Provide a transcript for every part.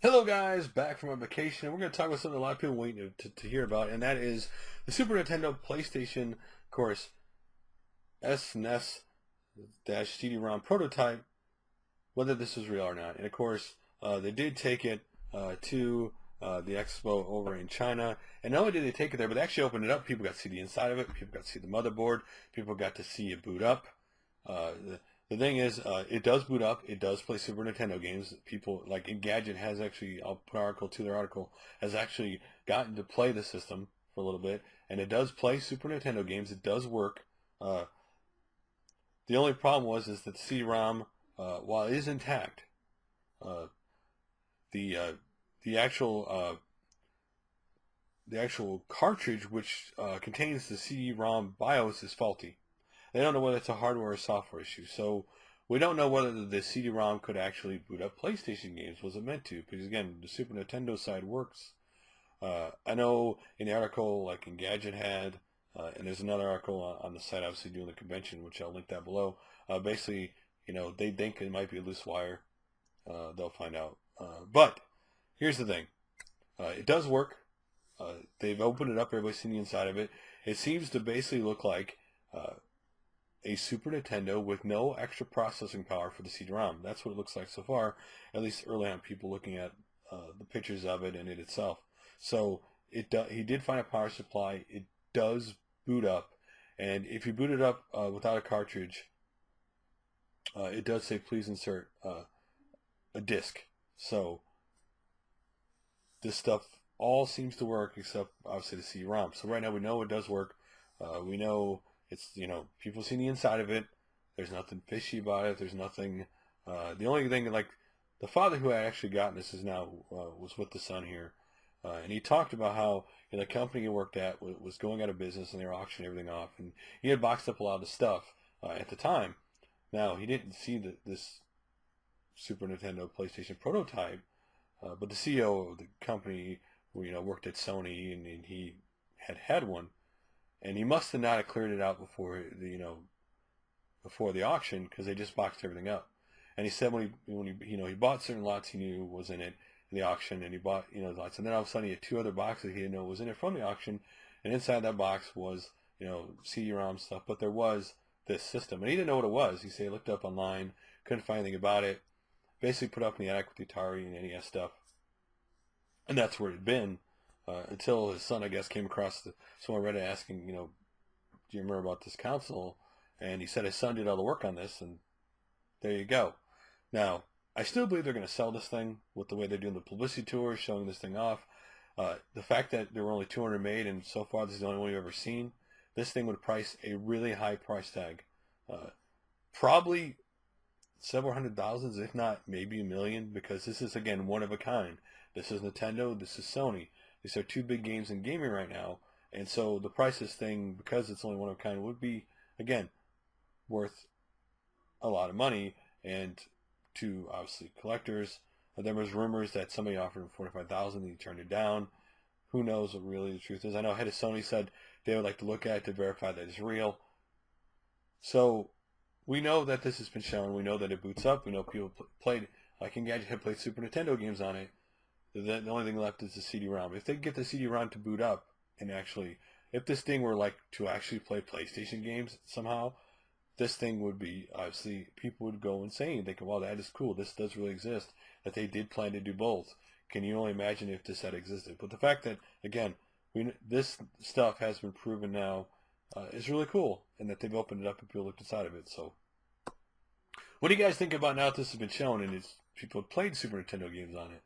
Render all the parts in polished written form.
Hello guys, back from our vacation. We're going to talk about something a lot of people wait to hear about, and that is the Super Nintendo PlayStation, of course, SNES-CD-ROM prototype, whether this is real or not. And of course, they did take it to the expo over in China, and not only did they take it there, but they actually opened it up. People got to see the inside of it, people got to see the motherboard, people got to see it boot up. The thing is, it does boot up. It does play Super Nintendo games. People like Engadget has actually, I'll put an article to their article, has actually gotten to play the system for a little bit, and it does play Super Nintendo games. It does work. The only problem is that the CD-ROM, while it is intact, the the actual cartridge which contains the CD-ROM BIOS is faulty. They don't know whether it's a hardware or software issue. So we don't know whether the CD-ROM could actually boot up PlayStation games. Was it meant to? Because again, the Super Nintendo side works. I know in the article, like Engadget had, and there's another article on the site, obviously doing the convention, which I'll link down below. Basically, they think it might be a loose wire. They'll find out. But here's the thing. It does work. They've opened it up. Everybody's seen the inside of it. It seems to basically look like a Super Nintendo with no extra processing power for the CD-ROM. That's what it looks like so far, at least early on, people looking at the pictures of it and it itself. So he did find a power supply. It does boot up, and if you boot it up without a cartridge, it does say please insert a disc. So this stuff all seems to work except obviously the CD-ROM. So right now we know it does work. We know it's, people seen the inside of it. There's nothing fishy about it. There's nothing. The only thing, like, the father who had actually gotten this is now was with the son here, and he talked about how the company he worked at was going out of business and they were auctioning everything off, and he had boxed up a lot of stuff at the time. Now he didn't see this Super Nintendo PlayStation Prototype, but the CEO of the company, who worked at Sony, and he had one. And he must have not have cleared it out before before the auction, because they just boxed everything up. And he said when he bought certain lots he knew was in it in the auction, and he bought lots, and then all of a sudden he had two other boxes he didn't know was in it from the auction, and inside that box was CD-ROM stuff, but there was this system, and he didn't know what it was. He said he looked up online, couldn't find anything about it, basically put up in the attic with the Atari and NES stuff, and that's where it had been. Until his son, I guess, came across someone read it asking, do you remember about this console? And he said his son did all the work on this, and there you go. Now, I still believe they're going to sell this thing with the way they're doing the publicity tours, showing this thing off. The fact that there were only 200 made, and so far this is the only one you've ever seen, this thing would price a really high price tag. Probably several hundred thousands, if not maybe $1 million, because this is, again, one of a kind. This is Nintendo, this is Sony. These are two big games in gaming right now, and so the price of this thing, because it's only one of a kind, would be, again, worth a lot of money. And to obviously collectors, there was rumors that somebody offered him $45,000 and he turned it down. Who knows what really the truth is? I know head of Sony said they would like to look at it to verify that it's real. So we know that this has been shown. We know that it boots up. We know people played, like Engadget had played Super Nintendo games on it. The only thing left is the CD-ROM. If they get the CD-ROM to boot up, and actually, if this thing were like to actually play PlayStation games somehow, this thing would be, obviously, people would go insane. They go, wow, that is cool. This does really exist. That they did plan to do both. Can you only imagine if this had existed? But the fact that, again, this stuff has been proven now is really cool, and that they've opened it up and people looked inside of it. So, what do you guys think about now that this has been shown and people have played Super Nintendo games on it?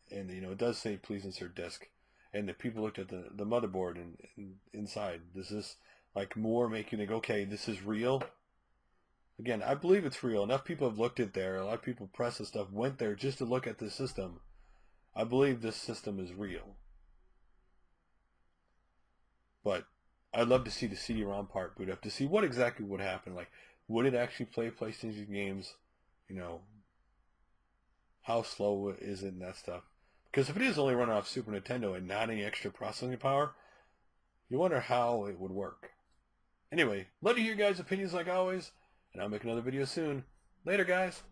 And it does say please insert disc, and the people looked at the motherboard and inside. Does this like more make you think, okay, this is real? Again, I believe it's real. Enough people have looked at there. A lot of people, press and stuff, went there just to look at this system. I believe this system is real, but I'd love to see the CD-ROM part boot up to see what exactly would happen. Like, would it actually play PlayStation games? How slow is it and that stuff? Because if it is only running off Super Nintendo and not any extra processing power, you wonder how it would work. Anyway, love to hear your guys' opinions like always, and I'll make another video soon. Later, guys.